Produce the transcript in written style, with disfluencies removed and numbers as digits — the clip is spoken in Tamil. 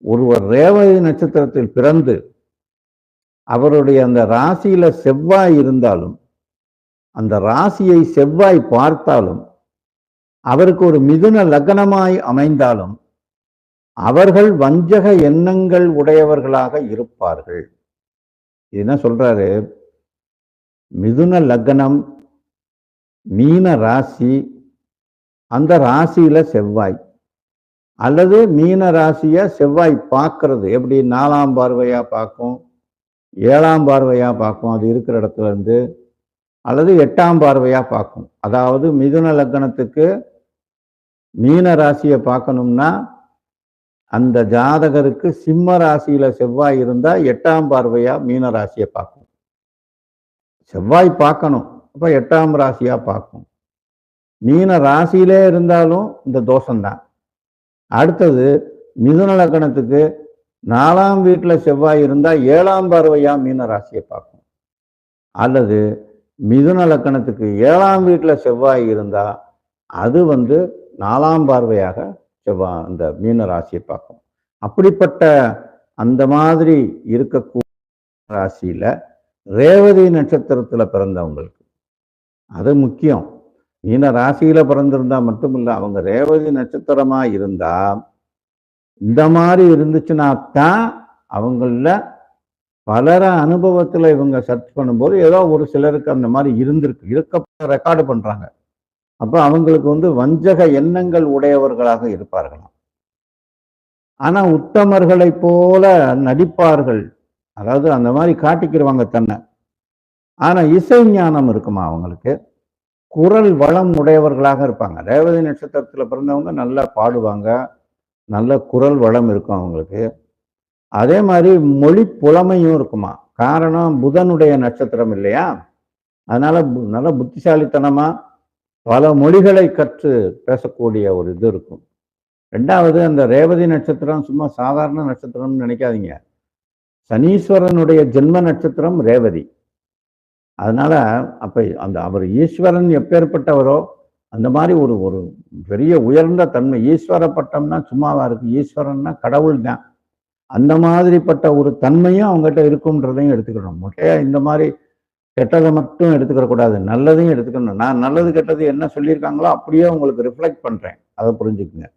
ஒருவர் ரேவதி நட்சத்திரத்தில் பிறந்து அவருடைய அந்த ராசியில செவ்வாய் இருந்தாலும், அந்த ராசியை செவ்வாய் பார்த்தாலும், அவருக்கு ஒரு மிதுன லக்னமாய் அமைந்தாலும் அவர்கள் வஞ்சக எண்ணங்கள் உடையவர்களாக இருப்பார்கள். என்ன சொல்றாரு? மிதுன லக்னம், மீன ராசி, அந்த ராசியில செவ்வாய் அல்லது மீன ராசிய செவ்வாய் பார்க்கறது எப்படி? 4ஆம் பார்வையா பார்க்கும், 7ஆம் பார்வையா பார்க்கும், அது இருக்கிற இடத்துல இருந்து, அல்லது 8ஆம் பார்வையா பார்க்கும். அதாவது மிதுன லக்னத்துக்கு மீன ராசியை பார்க்கணும்னா அந்த ஜாதகருக்கு சிம்ம ராசியில செவ்வாய் இருந்தா 8ஆம் பார்வையா மீன ராசியை பார்க்கும். செவ்வாய் பார்க்கணும், அப்ப 8ஆம் ராசியா பார்க்கும். மீன ராசியிலே இருந்தாலும் இந்த தோஷம்தான். அடுத்தது மிதுன லக்னத்துக்கு 4ஆம் வீட்டுல செவ்வாய் இருந்தா 7ஆம் பார்வையா மீன ராசியை பார்க்கும். அல்லது மிதுன லக்னத்துக்கு 7ஆம் வீட்டுல செவ்வாய் இருந்தா அது 4ஆம் பார்வையாக செவ்வாய் அந்த மீன ராசியை பார்க்கும். அப்படிப்பட்ட அந்த மாதிரி இருக்கக்கூடிய ராசியில ரேவதி நட்சத்திரத்துல பிறந்தவங்களுக்கு அது முக்கியம். மீன ராசியில பிறந்திருந்தா மட்டும் இல்லை, அவங்க ரேவதி நட்சத்திரமா இருந்தா இந்த மாதிரி இருந்துச்சுன்னா தான் அவங்கள பலர அனுபவத்துல இவங்க சர்ச் பண்ணும்போது ஏதோ ஒரு சிலருக்கு அந்த மாதிரி இருக்க ரெக்கார்டு பண்றாங்க. அப்ப அவங்களுக்கு வஞ்சக எண்ணங்கள் உடையவர்களாக இருப்பார்களாம். ஆனா உத்தமர்களை போல நடிப்பார்கள், அதாவது அந்த மாதிரி காட்டிக்கிடுவாங்க தன்னை. ஆனா இசை ஞானம் இருக்குமா அவங்களுக்கு, குரல் வளம் உடையவர்களாக இருப்பாங்க. ரேவதி நட்சத்திரத்துல பிறந்தவங்க நல்லா பாடுவாங்க, நல்ல குரல் வளம் இருக்கும் அவங்களுக்கு. அதே மாதிரி மொழி புலமையும் இருக்குமா. காரணம் புதனுடைய நட்சத்திரம் இல்லையா, அதனால நல்ல புத்திசாலித்தனமா பல மொழிகளை கற்று பேசக்கூடிய ஒரு இது இருக்கும். ரெண்டாவது, அந்த ரேவதி நட்சத்திரம் சும்மா சாதாரண நட்சத்திரம்னு நினைக்காதீங்க. சனீஸ்வரனுடைய ஜென்ம நட்சத்திரம் ரேவதி. அதனால அப்ப அவர் ஈஸ்வரன் எப்பேற்பட்டவரோ அந்த மாதிரி ஒரு பெரிய உயர்ந்த தன்மை. ஈஸ்வர பட்டம்னா சும்மாவா இருக்கு, ஈஸ்வரன்னா கடவுள் தான். அந்த மாதிரிப்பட்ட ஒரு தன்மையும் அவங்ககிட்ட இருக்கும்ன்றதையும் எடுத்துக்கணும். முட்டையா இந்த மாதிரி கெட்டதை மட்டும் எடுத்துக்கிற கூடாது, நல்லதையும் எடுத்துக்கணும். நான் நல்லது கெட்டது என்ன சொல்லியிருக்காங்களோ அப்படியே உங்களுக்கு ரிஃப்ளெக்ட் பண்றேன், அதை புரிஞ்சுக்குங்க.